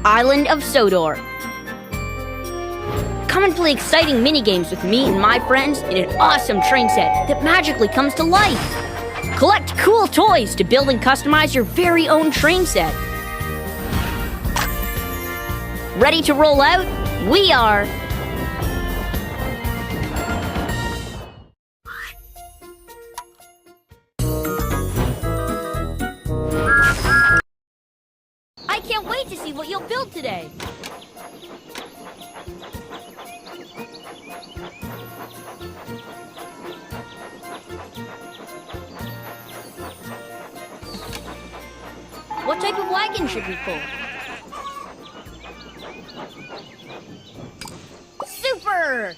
island of Sodor. Come and play exciting minigames with me and my friends in an awesome train set that magically comes to life. Collect cool toys to build and customize your very own train set. Ready to roll out? We are! I can't wait to see what you'll build today. What type of wagon should we pull? Super!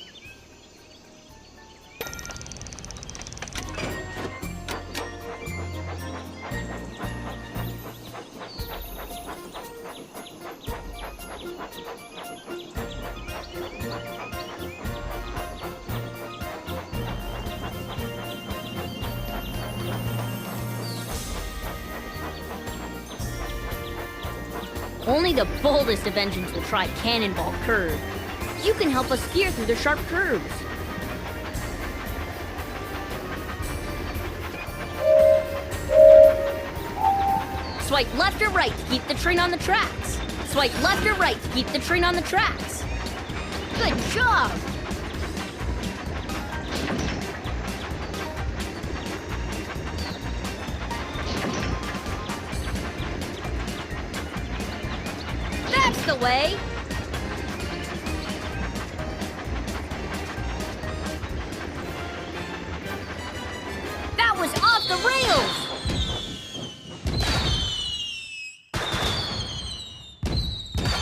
Only the boldest of engines will try Cannonball Curve. You can help us steer through the sharp curves. Swipe left or right to keep the train on the tracks. Swipe left or right to keep the train on the tracks. Good job! That's the way! That was off the rails!